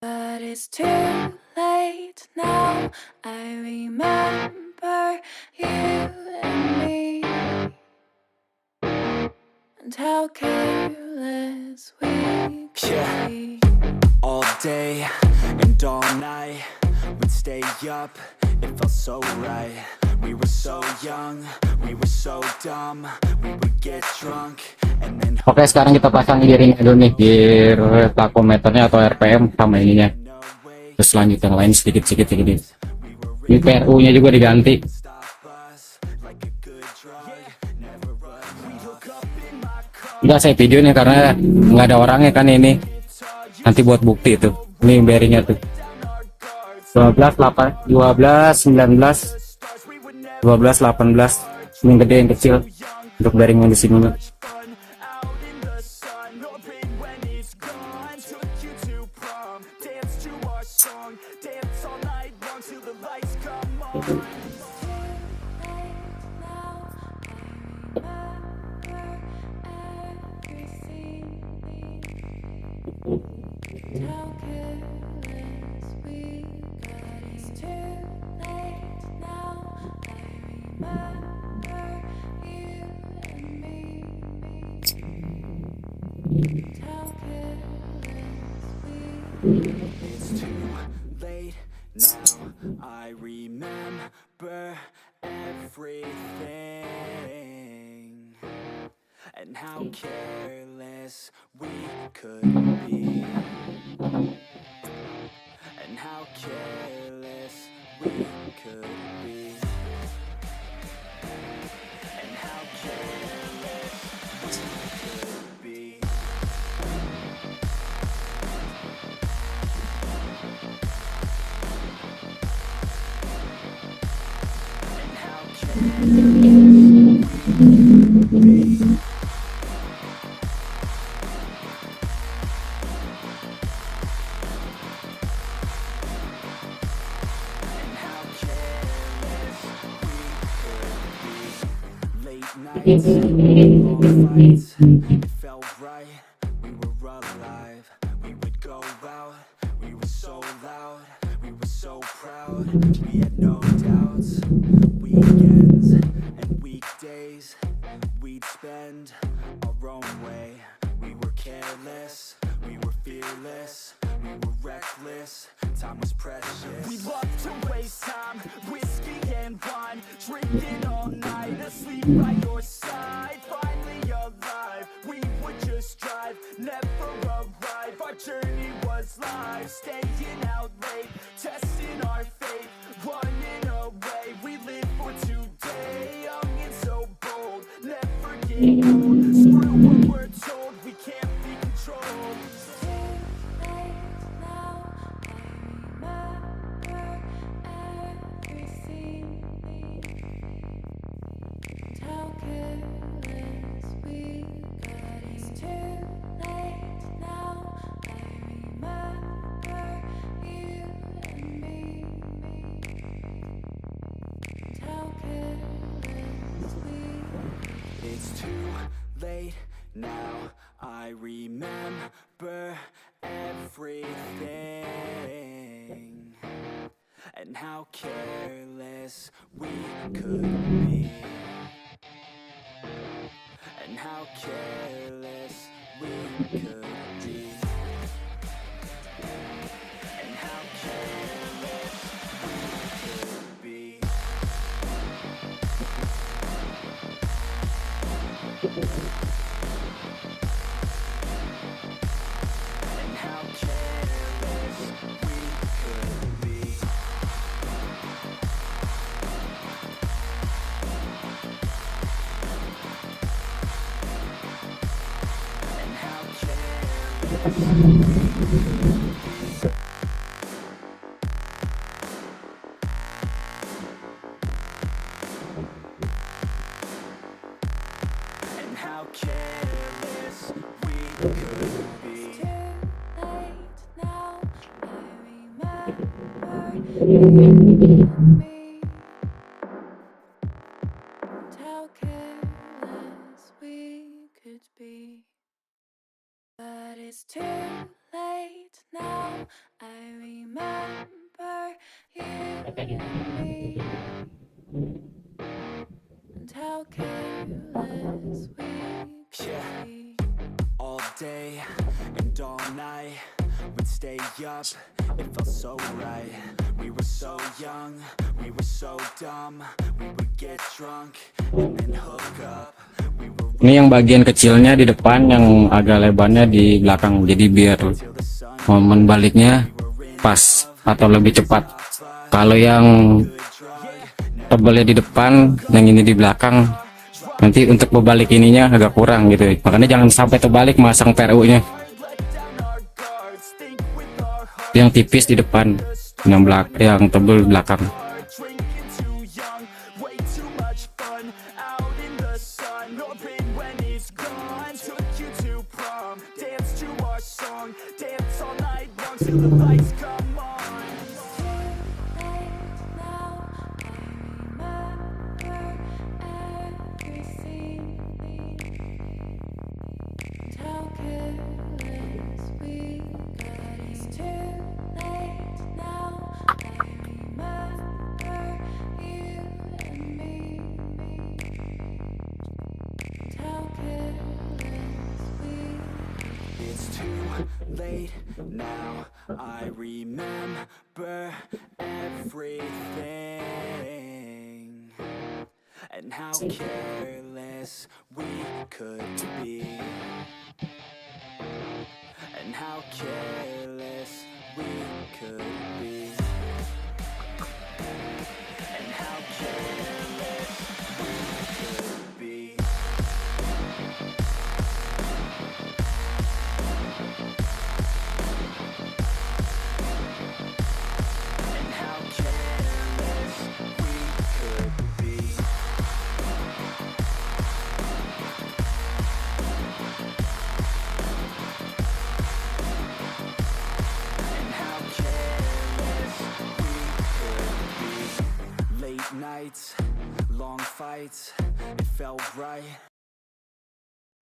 But it's too late now. I remember you and me, and how careless we could be. All day and all night, we'd stay up, it felt so right. We were so young, we were so dumb, we would get drunk and then Oke, sekarang kita pasang gearnya dulu nih, gear tachometernya atau RPM sama ininya. Terus lanjut yang lain sedikit-sedikit. Ini PRU-nya juga diganti. Udah saya video nih karena nggak ada orangnya kan ini. Nanti buat bukti itu. Ini bearingnya tuh. 12, 8, 12, 19, 12, 18. Ini gede yang kecil untuk bearing yang di sini. How careless we got. It's too late now. I remember you and me. How careless we got. it's too late now. I remember everything and how careless we could be, and how careless we could be, and how careless we could be. And how careless we could be. Nights, long fights, it felt right, we were alive, we would go out, we were so loud, we were so proud, we had no doubts, weekends and weekdays, we'd spend our own way, we were careless, we were fearless, we were reckless, time was precious. We loved to waste time, whiskey and wine, drinking all night, asleep by your side, finally alive, we would just drive, never arrive, our journey was life, staying out late, testing our fate, running away, we live for today, young and so bold, never get old, screw what we're told, we can't be controlled. How careless we got. It's too late now. I remember you and me. How careless we. It's too late now, I remember everything, and how careless we could be, and how careless we could be, and how careless we could be. And how careless we could be. And how careless and how careless we could be. Too late now. I remember you and me. And how careless we could be. But it's too late now. I remember you and me, and how careless we could Yeah. be. All day and all night, we'd stay up, it felt so right. We were so young, we were so dumb. We would get drunk and then hook up. We were Ini yang bagian kecilnya di depan, yang agak lebarnya di belakang, jadi biar till the sun momen baliknya pas atau lebih cepat. Kalau yang tebalnya di depan, yang ini di belakang, nanti untuk berbalik ininya agak kurang gitu. Makanya jangan sampai terbalik masang PRU-nya. Yang tipis di depan, yang tebal belakang. drinking too young, way too much fun out in the sun. No pain when it's gone. Took you to prom, dance to our song, dance all night long till the lights come on. Now I remember every scene, and how careless we got. It's too late now. I remember you and me, and how careless we. It's too late now. I remember everything and how careless we could be, and how careless we could be, and how careless we could be. And how careless we could be. And how careless we could be. Late nights, long fights, it felt right.